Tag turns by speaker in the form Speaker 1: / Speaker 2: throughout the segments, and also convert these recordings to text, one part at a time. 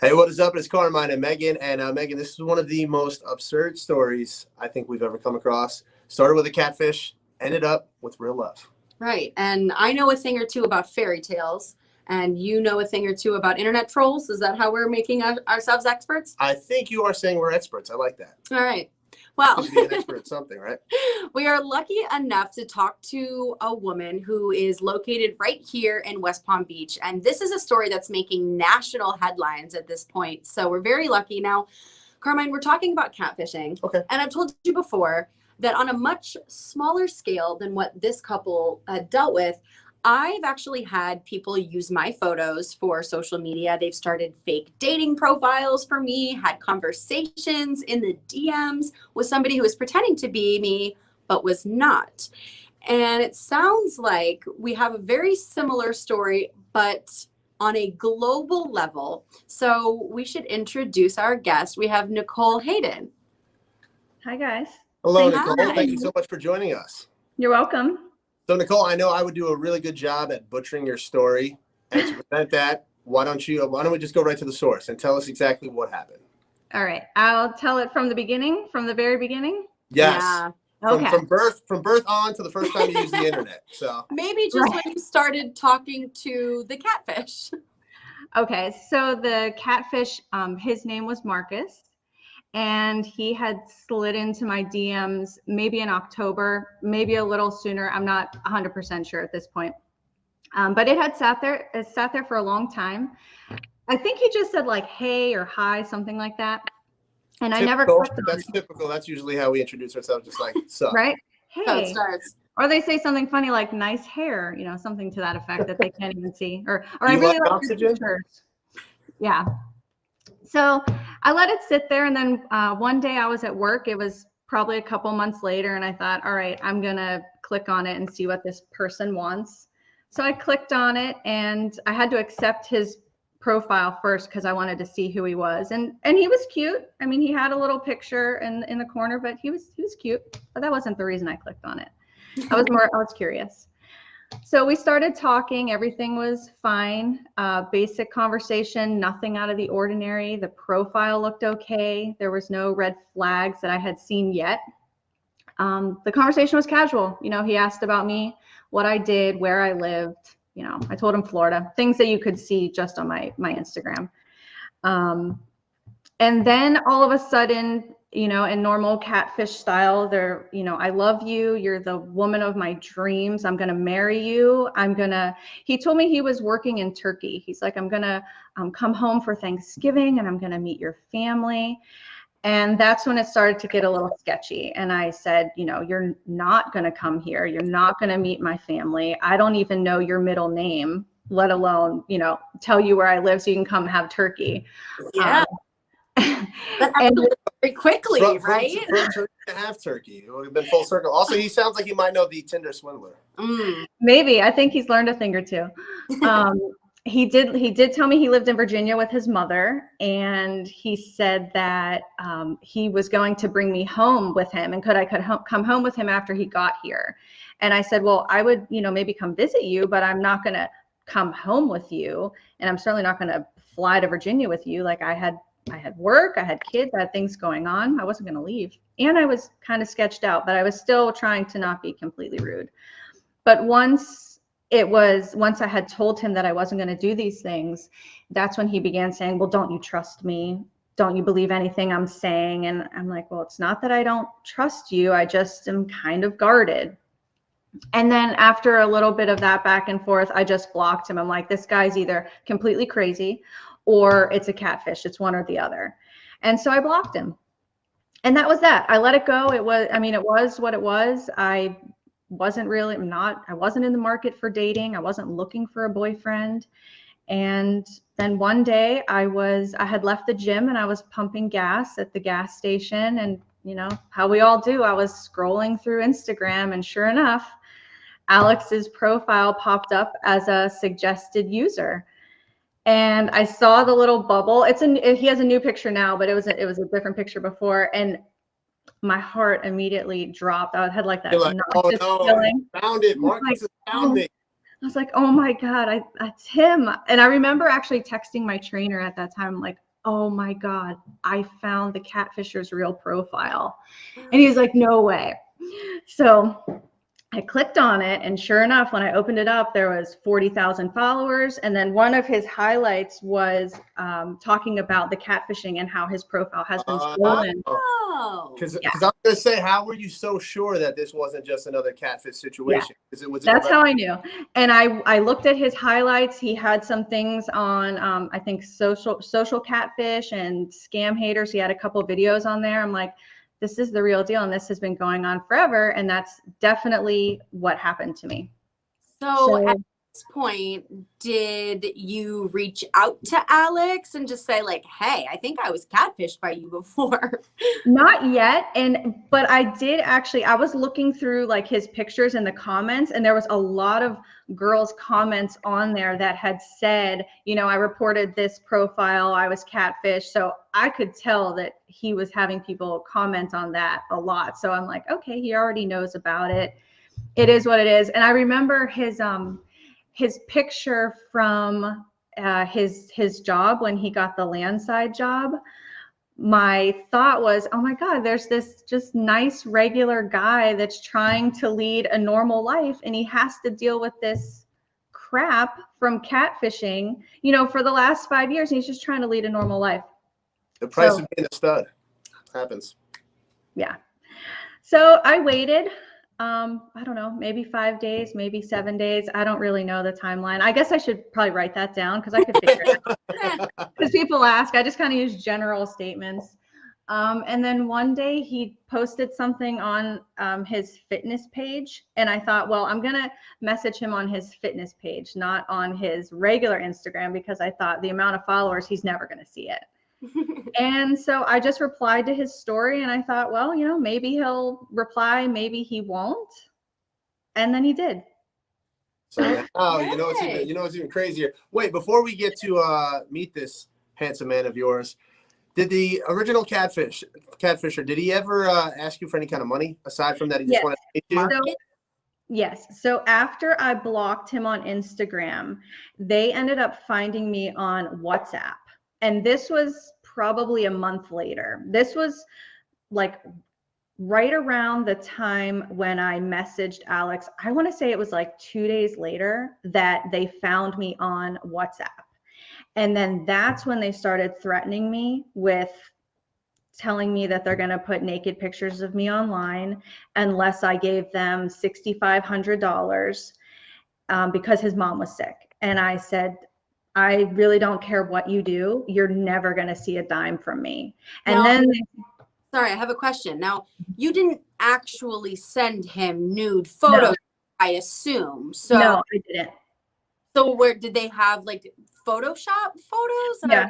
Speaker 1: Hey, what is up? It's Carmine and Maegan. And Maegan, this is one of the most absurd stories I think we've ever come across. Started with a catfish, ended up with real love.
Speaker 2: Right. And I know a thing or two about fairy tales, and you know a thing or two about internet trolls. Is that how we're making ourselves experts?
Speaker 1: I think you are saying we're experts. I like that.
Speaker 2: All right. Well,
Speaker 1: You should be an expert at something, right?
Speaker 2: We are lucky enough to talk to a woman who is located right here in West Palm Beach. And this is a story that's making national headlines at this point. So we're very lucky. Now, Carmine, we're talking about catfishing.
Speaker 1: Okay.
Speaker 2: And I've told you before that on a much smaller scale than what this couple dealt with, I've actually had people use my photos for social media. They've started fake dating profiles for me, had conversations in the DMs with somebody who was pretending to be me, but was not. And it sounds like we have a very similar story, but on a global level. So we should introduce our guest. We have Nicole Hayden.
Speaker 3: Hi, guys.
Speaker 1: Hello, Nicole. Thank you so much for joining us.
Speaker 3: You're welcome.
Speaker 1: So, Nicole, I know I would do a really good job at butchering your story. And to prevent that, why don't we just go right to the source and tell us exactly what happened?
Speaker 3: All right. I'll tell it from the beginning, from the very beginning.
Speaker 1: Yes.
Speaker 2: Yeah.
Speaker 3: Okay.
Speaker 1: From birth on to the first time you used the internet. So
Speaker 2: Maybe just when you started talking to the catfish.
Speaker 3: Okay. So the catfish, his name was Marcus, and he had slid into my DMs maybe in October, maybe a little sooner. I'm not 100% sure at this point. But it sat there for a long time. I think he just said like, hey or hi, something like that. And
Speaker 1: typical.
Speaker 3: I never clicked on
Speaker 1: That's
Speaker 3: it.
Speaker 1: Typical. That's usually how we introduce ourselves, just like, sup.
Speaker 3: Right?
Speaker 2: So it
Speaker 3: Hey.
Speaker 2: starts.
Speaker 3: Or they say something funny like nice hair, something to that effect that they can't even see. Or
Speaker 1: Do
Speaker 3: I
Speaker 1: you
Speaker 3: really
Speaker 1: like
Speaker 3: like your
Speaker 1: oxygen?
Speaker 3: t-shirt. Yeah. So I let it sit there. And then one day I was at work. It was probably a couple months later. And I thought, all right, I'm going to click on it and see what this person wants. So I clicked on it and I had to accept his profile first because I wanted to see who he was. And he was cute. I mean, he had a little picture in the corner, but he was cute. But that wasn't the reason I clicked on it. I was curious. So we started talking. Everything was fine. Basic conversation, nothing out of the ordinary. The profile looked okay. There was no red flags that I had seen yet. The conversation was casual. He asked about me, what I did, where I lived. I told him Florida, things that you could see just on my Instagram. And then all of a sudden, in normal catfish style, they're, I love you. You're the woman of my dreams. I'm going to marry you. He told me he was working in Turkey. He's like, I'm going to come home for Thanksgiving and I'm going to meet your family. And that's when it started to get a little sketchy. And I said, you're not going to come here. You're not going to meet my family. I don't even know your middle name, let alone, tell you where I live so you can come have turkey.
Speaker 2: Yeah. That happened very quickly, right?
Speaker 1: From turkey to half turkey. It would have been full circle. Also, he sounds like he might know the Tinder swindler.
Speaker 3: Maybe. I think he's learned a thing or two. He did tell me he lived in Virginia with his mother, and he said that he was going to bring me home with him, and could I come home with him after he got here. And I said, well, I would, maybe come visit you, but I'm not going to come home with you, and I'm certainly not going to fly to Virginia with you. Like I had work, I had kids, I had things going on. I wasn't going to leave. And I was kind of sketched out, but I was still trying to not be completely rude. But once I had told him that I wasn't going to do these things, that's when he began saying, well, don't you trust me? Don't you believe anything I'm saying? And I'm like, well, it's not that I don't trust you. I just am kind of guarded. And then after a little bit of that back and forth, I just blocked him. I'm like, this guy's either completely crazy or it's a catfish. It's one or the other. And so I blocked him. And that was that. I let it go. It was what it was. I wasn't in the market for dating. I wasn't looking for a boyfriend. And then one day I had left the gym and I was pumping gas at the gas station. And how we all do, I was scrolling through Instagram, and sure enough, Alex's profile popped up as a suggested user. And I saw the little bubble. He has a new picture now, but it was a different picture before. And my heart immediately dropped. I had like that nauseous feeling.
Speaker 1: Found it. Marcus has found me.
Speaker 3: I was like, oh my God, that's him. And I remember actually texting my trainer at that time, like, oh my God, I found the catfisher's real profile. And he was like, no way. So I clicked on it, and sure enough, when I opened it up, there was 40,000 followers. And then one of his highlights was talking about the catfishing and how his profile has been stolen.
Speaker 2: Oh.
Speaker 1: Because
Speaker 3: Yeah.
Speaker 1: I was going to say, how were you so sure that this wasn't just another catfish situation?
Speaker 3: That's how I knew. And I looked at his highlights. He had some things on, I think, social catfish and scam haters. He had a couple of videos on there. I'm like, this is the real deal, and this has been going on forever. And that's definitely what happened to me.
Speaker 2: So at this point, did you reach out to Alex and just say like, hey, I think I was catfished by you before?
Speaker 3: Not yet. But I did actually, I was looking through like his pictures in the comments, and there was a lot of girls' comments on there that had said, you know, I reported this profile, I was catfished. So I could tell that he was having people comment on that a lot. So I'm like, okay, he already knows about it. It is what it is. And I remember his picture from his job when he got the landside job. My thought was, oh my God, there's this just nice regular guy that's trying to lead a normal life, and he has to deal with this crap from catfishing, you know, for the last 5 years. And he's just trying to lead a normal life.
Speaker 1: The price of being a stud happens.
Speaker 3: Yeah. So I waited. I don't know, maybe 5 days, maybe 7 days. I don't really know the timeline. I guess I should probably write that down because I could figure it out. Because people ask, I just kind of use general statements. And then one day he posted something on his fitness page. And I thought, well, I'm going to message him on his fitness page, not on his regular Instagram, because I thought the amount of followers, he's never going to see it. And so I just replied to his story, and I thought, well, you know, maybe he'll reply, maybe he won't. And then he did.
Speaker 1: So now, you know what's even crazier. Wait, before we get to meet this handsome man of yours, did the original catfisher, did he ever ask you for any kind of money aside from that? He just wanted to meet you?
Speaker 3: Yes. So after I blocked him on Instagram, they ended up finding me on WhatsApp. And this was probably a month later. This was like right around the time when I messaged Alex. I want to say it was like 2 days later that they found me on WhatsApp. And then that's when they started threatening me with telling me that they're going to put naked pictures of me online unless I gave them $6,500 because his mom was sick. And I said, I really don't care what you do. You're never going to see a dime from me. And
Speaker 2: sorry, I have a question. Now, you didn't actually send him nude photos, I assume. So
Speaker 3: no, I didn't.
Speaker 2: So where did they have like Photoshop photos?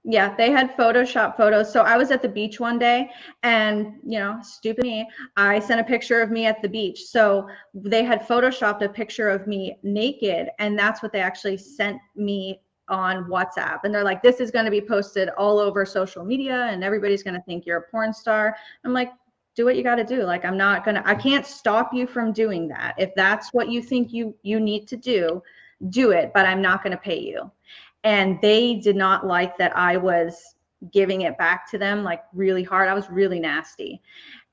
Speaker 3: Yeah, they had Photoshop photos. So I was at the beach one day, and, you know, stupid me, I sent a picture of me at the beach. So they had Photoshopped a picture of me naked, and that's what they actually sent me on WhatsApp. And they're like, this is going to be posted all over social media, and everybody's going to think you're a porn star. I'm like, do what you got to do. Like, I can't stop you from doing that. If that's what you think you need to do it, but I'm not going to pay you. And they did not like that I was giving it back to them like really hard. I was really nasty.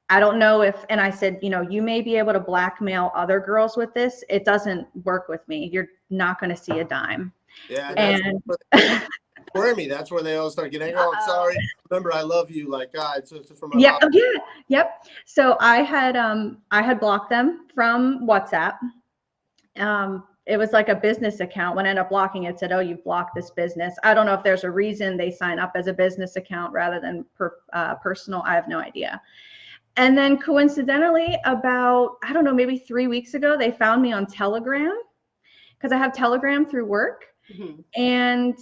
Speaker 3: I don't know and I said, you know, you may be able to blackmail other girls with this. It doesn't work with me. You're not going to see a dime.
Speaker 1: Yeah. And for me, that's where they all start getting, oh, I'm sorry. Remember, I love you. Like, God, it's from my mom.
Speaker 3: Yep. So I had blocked them from WhatsApp. It was like a business account. When I ended up blocking it, said, oh, you've blocked this business. I don't know if there's a reason they sign up as a business account rather than personal. I have no idea. And then coincidentally, about, I don't know, maybe 3 weeks ago, they found me on Telegram because I have Telegram through work. Mm-hmm. And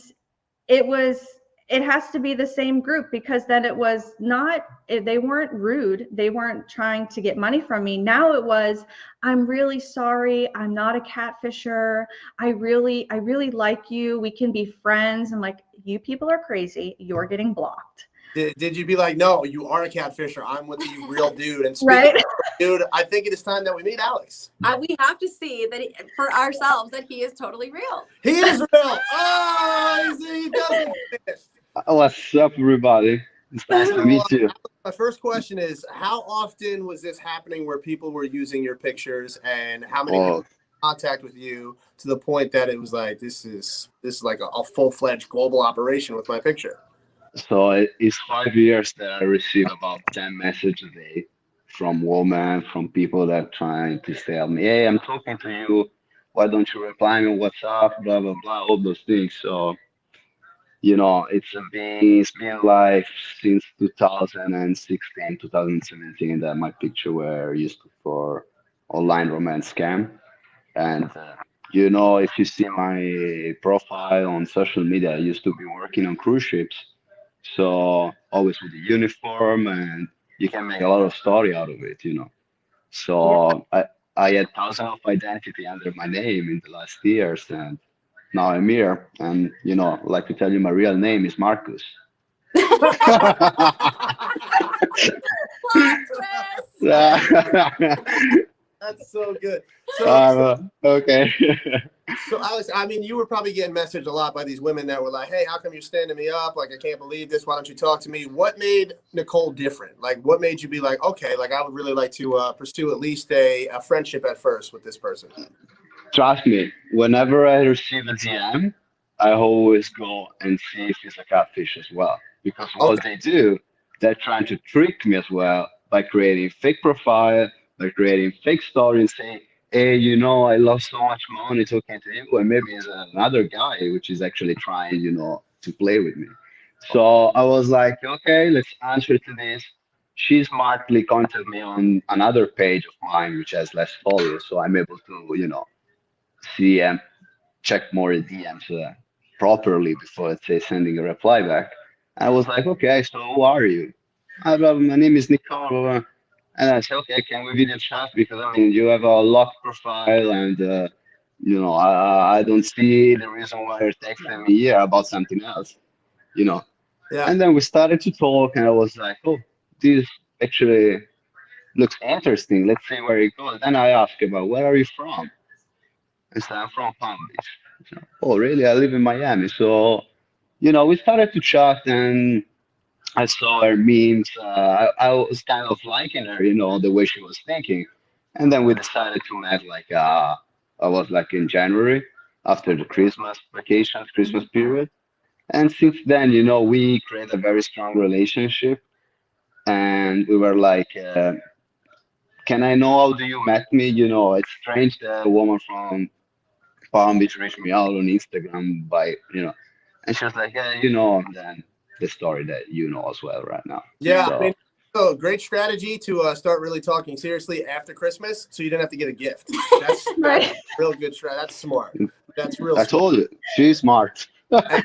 Speaker 3: it has to be the same group, because then it was not, they weren't rude. They weren't trying to get money from me. Now it was, I'm really sorry. I'm not a catfisher. I really like you. We can be friends. I'm like, you people are crazy. You're getting blocked.
Speaker 1: Did you be like, no, you are a catfisher. I'm with the real dude. And speaking of dude, I think it is time that we meet Alex.
Speaker 2: We have to see that for ourselves that he is totally real.
Speaker 1: He is real. Oh, he doesn't exist.
Speaker 4: What's up, everybody? It's nice to
Speaker 1: So,
Speaker 4: meet you.
Speaker 1: my first question is, how often was this happening where people were using your pictures, and how many people
Speaker 4: Oh,
Speaker 1: were in contact with you to the point that it was like, this is like a full-fledged global operation with my picture?
Speaker 4: so it's 5 years that I receive about 10 messages a day from women, from people that trying to tell me, hey, I'm talking to you. Why don't you reply me on WhatsApp? Blah, blah, blah, all those things. So, it's been like since 2016, 2017 that my picture were used for online romance scam. And if you see my profile on social media, I used to be working on cruise ships, so always with the uniform, and you can make a lot of story out of it.
Speaker 2: Yeah.
Speaker 4: So I had thousands of identity under my name in the last years, and now I'm here. And like to tell you, my real name is Marcus.
Speaker 2: Plot twist.
Speaker 1: That's so good. So,
Speaker 4: Okay.
Speaker 1: So Alex, I mean, you were probably getting messaged a lot by these women that were like, "Hey, how come you're standing me up? Like, I can't believe this. Why don't you talk to me?" What made Nicole different? Like, what made you be like, "Okay, like I would really like to pursue at least a friendship at first with this person"?
Speaker 4: Trust me, whenever I receive a DM, I always go and see if it's a catfish as well. Because what
Speaker 1: Okay,
Speaker 4: they do, they're trying to trick me as well by creating fake profile, by creating fake stories, saying, hey, I lost so much money talking to you. And maybe it's another guy which is actually trying, to play with me. So I was like, okay, let's answer to this. She smartly contacted me on another page of mine, which has less followers. So I'm able to, see and check more DMs properly before, let's say, sending a reply back. I was like, okay, so who are you? My name is Nicole. Blah, blah. And I said, okay, can we video chat? Because I mean, you have a locked profile, and I don't see the reason why you're texting me here about something else. You know.
Speaker 1: yeah,
Speaker 4: And then we started to talk, and I was like, oh, this actually looks interesting. Let's see where it goes. Then I asked about where are you from? And so I'm from Palm Beach. So, oh, really? I live in Miami. So, we started to chat, and I saw her memes. I was kind of liking her, the way she was thinking. And then we decided to meet I was like in January after the Christmas vacations, Christmas period. And since then, we created a very strong relationship. And we were like, can I know how do you met me? It's strange that a woman from Palm Beach reached me out on Instagram and she was like, yeah, then the story that you know as well right now.
Speaker 1: yeah. I
Speaker 4: So
Speaker 1: mean, so great strategy to start really talking seriously after Christmas, so you didn't have to get a gift. That's
Speaker 3: Right.
Speaker 1: real good strategy. That's smart. That's real
Speaker 4: I
Speaker 1: smart.
Speaker 4: told you, she's smart.
Speaker 1: And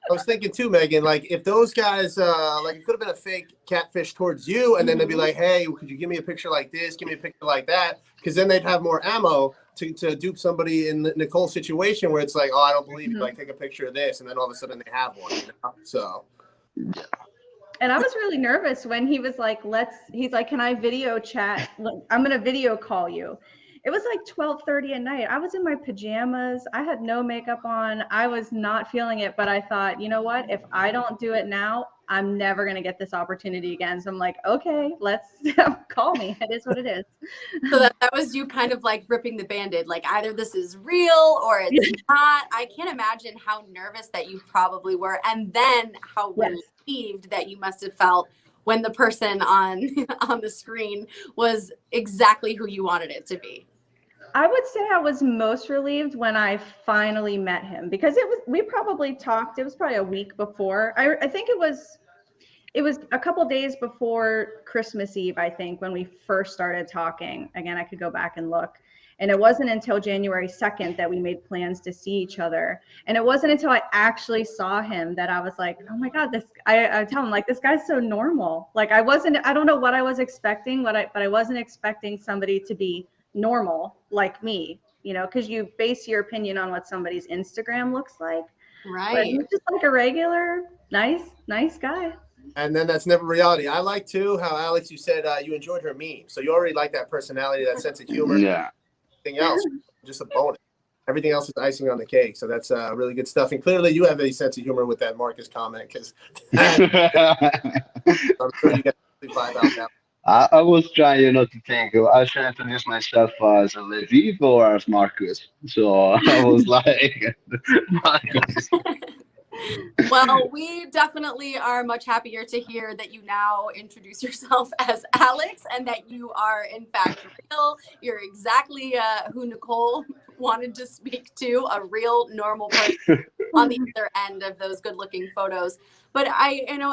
Speaker 1: I was thinking too, Megan, like if those guys, like it could have been a fake catfish towards you, and then they'd be like, "Hey, could you give me a picture like this? Give me a picture like that," because then they'd have more ammo to dupe somebody in Nicole's situation where it's like, "Oh, I don't believe you.
Speaker 3: Mhm.
Speaker 1: Like, take a picture of this," and then all of a sudden they have one. So
Speaker 3: And I was really nervous when he was like, he's like, can I video chat? I'm going to video call you. It was like 12:30 at night. I was in my pajamas. I had no makeup on. I was not feeling it, but I thought, you know what? If I don't do it now, I'm never going to get this opportunity again. So I'm like, okay, let's call me. It is what it is.
Speaker 2: So that was you kind of like ripping the band-aid, like either this is real or it's not. I can't imagine how nervous that you probably were, and then how
Speaker 3: Yes.
Speaker 2: relieved that you must have felt when the person on on the screen was exactly who you wanted it to be.
Speaker 3: I would say I was most relieved when I finally met him, because we probably talked, it was probably a week before. I think it was a couple days before Christmas Eve, I think, when we first started talking. Again, I could go back and look. And it wasn't until January 2nd that we made plans to see each other. And it wasn't until I actually saw him that I was like, oh my God, I tell him, like, this guy's so normal. Like, I don't know what I was expecting, but I wasn't expecting somebody to be normal like me, because you base your opinion on what somebody's Instagram looks like. But
Speaker 2: Right.
Speaker 3: he's just like a regular, nice guy.
Speaker 1: and then that's never reality. I like too how Alex, you said you enjoyed her meme, so you already like that personality, that sense of humor,
Speaker 4: Yeah.
Speaker 1: everything else, just a bonus. everything else is icing on the cake. So that's really good stuff. And clearly you have a sense of humor with that Marcus comment, because I'm sure you guys vibe out that.
Speaker 4: I was trying, to think. I should introduce myself as a Lviv or as Marcus. So I was like, Marcus.
Speaker 2: Well, we definitely are much happier to hear that you now introduce yourself as Alex and that you are in fact real. You're exactly who Nicole wanted to speak to, a real normal person on the other end of those good-looking photos. But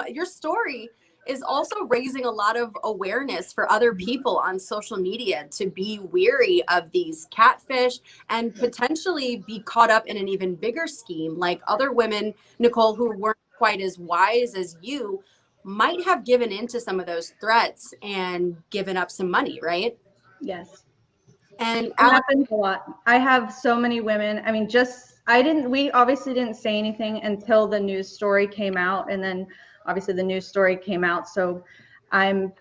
Speaker 2: your story is also raising a lot of awareness for other people on social media to be weary of these catfish and potentially be caught up in an even bigger scheme, like other women, Nicole, who weren't quite as wise as you, might have given into some of those threats and given up some money, right?
Speaker 3: Yes.
Speaker 2: And
Speaker 3: It
Speaker 2: Alex,
Speaker 3: happens a lot. I have so many women. I mean, we obviously didn't say anything until the news story came out. And then obviously the news story came out. So I'm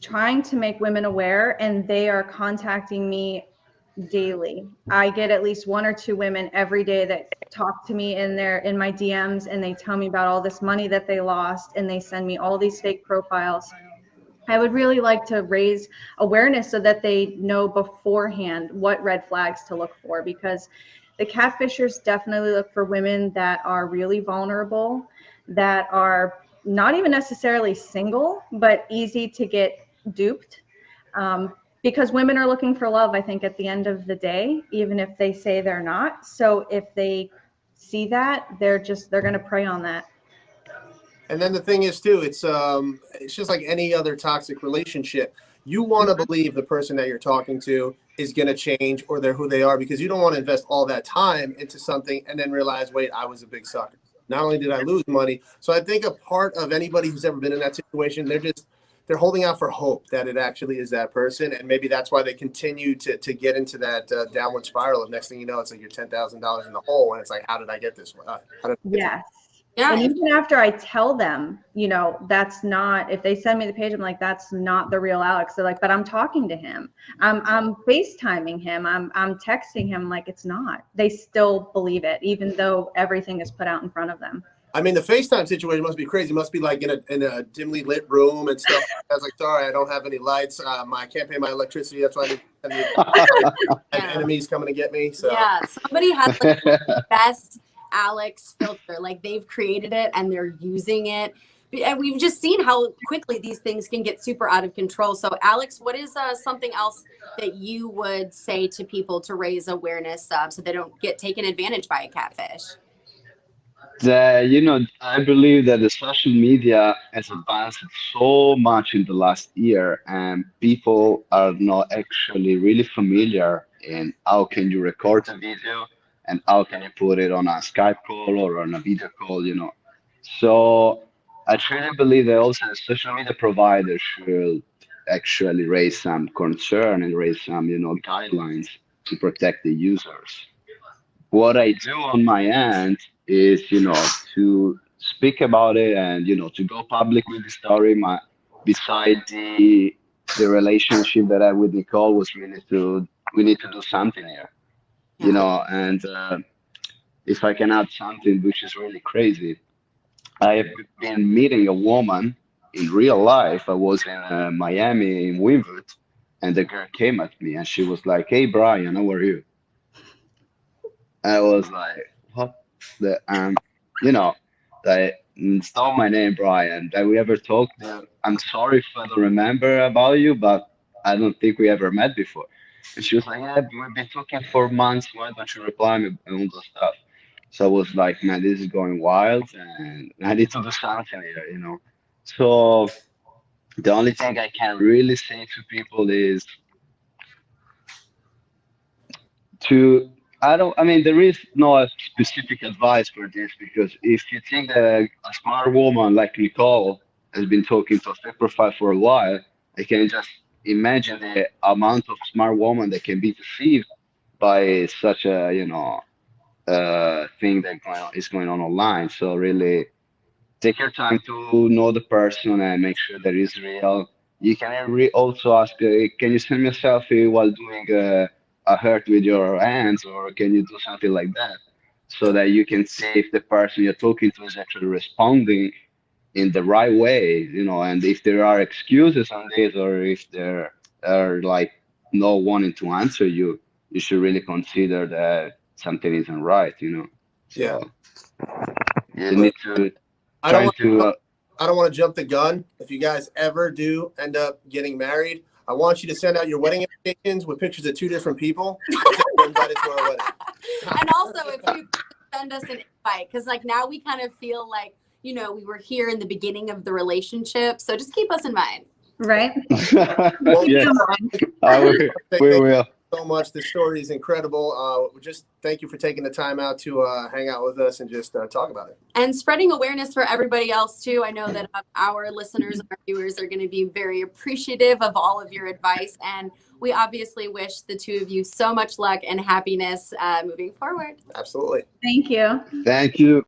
Speaker 3: trying to make women aware, and they are contacting me daily. I get at least 1 or 2 women every day that talk to me in my DMs, and they tell me about all this money that they lost, and they send me all these fake profiles. I would really like to raise awareness so that they know beforehand what red flags to look for, because the catfishers definitely look for women that are really vulnerable, that are not even necessarily single, but easy to get duped. Because women are looking for love, I think, at the end of the day, even if they say they're not. So if they see that, they're going to prey on that.
Speaker 1: And then the thing is too, it's just like any other toxic relationship. You want to believe the person that you're talking to is going to change, or they're who they are, because you don't want to invest all that time into something and then realize, wait, I was a big sucker. Not only did I lose money, so I think a part of anybody who's ever been in that situation, they're holding out for hope that it actually is that person, and maybe that's why they continue to get into that downward spiral. Of next thing you know, it's like you're $10,000 in the hole, and it's like, how did I get this?
Speaker 3: Yes.
Speaker 2: yeah,
Speaker 3: And even after I tell them, that's not, if they send me the page, I'm like, that's not the real Alex. They're like, but I'm talking to him. I'm FaceTiming him. I'm texting him. Like, it's not. They still believe it, even though everything is put out in front of them.
Speaker 1: I mean, the FaceTime situation must be crazy. It must be like in a dimly lit room and stuff. I was like, sorry, I don't have any lights. I can't pay my electricity. That's why I need enemies coming to get me. So
Speaker 2: yeah, somebody has like the best Alex filter, like they've created it and they're using it. And we've just seen how quickly these things can get super out of control. So Alex, what is something else that you would say to people to raise awareness so they don't get taken advantage by a catfish?
Speaker 4: I believe that the social media has advanced so much in the last year, and people are not actually really familiar in how can you record a video and how can you put it on a Skype call or on a video call. So I truly believe that also the social media providers should actually raise some concern and raise some guidelines to protect the users. What I do on my end is to speak about it and to go public with the story. Beside the relationship that I with Nicole was really we need to do something here. And if I can add something which is really crazy, I have been meeting a woman in real life. I was in Miami in Winwood, and the girl came at me and she was like, "Hey Brian, how are you?" I was like, what you know, they stole my name, Brian. Did we ever talk? I'm sorry if I don't remember about you, but I don't think we ever met before. And she was like, yeah, we've been talking for months. Why don't you reply me and all that stuff? So I was like, man, this is going wild and I need to do something here. So the only thing I can really say to people is to I mean there is no specific advice for this, because if you think that a smart woman like Nicole has been talking to a fake profile for a while, I can just imagine the amount of smart woman that can be deceived by such a thing that is going on online. So really take your time to know the person and make sure that it's real. You can also ask, can you send me a selfie while doing a heart with your hands, or can you do something like that, so that you can see if the person you're talking to is actually responding in the right way, and if there are excuses on this, or if there are like no wanting to answer you, you should really consider that something isn't right.
Speaker 1: Yeah.
Speaker 4: So you need to
Speaker 1: I don't
Speaker 4: try
Speaker 1: want
Speaker 4: to.
Speaker 1: I don't want to jump the gun. If you guys ever do end up getting married, I want you to send out your wedding invitations with pictures of 2 different people. We're invited to our wedding.
Speaker 2: And also, if you send us an invite, because like now we kind of feel like, we were here in the beginning of the relationship. So just keep us in mind.
Speaker 3: Right?
Speaker 1: Well,
Speaker 4: Yes,
Speaker 1: Thank
Speaker 4: we
Speaker 1: you
Speaker 4: will.
Speaker 1: so much. This story is incredible. Just thank you for taking the time out to hang out with us and just talk about it.
Speaker 2: And spreading awareness for everybody else too. I know that our listeners and our viewers are going to be very appreciative of all of your advice. And we obviously wish the 2 of you so much luck and happiness moving forward.
Speaker 1: Absolutely.
Speaker 3: Thank you.
Speaker 4: Thank you.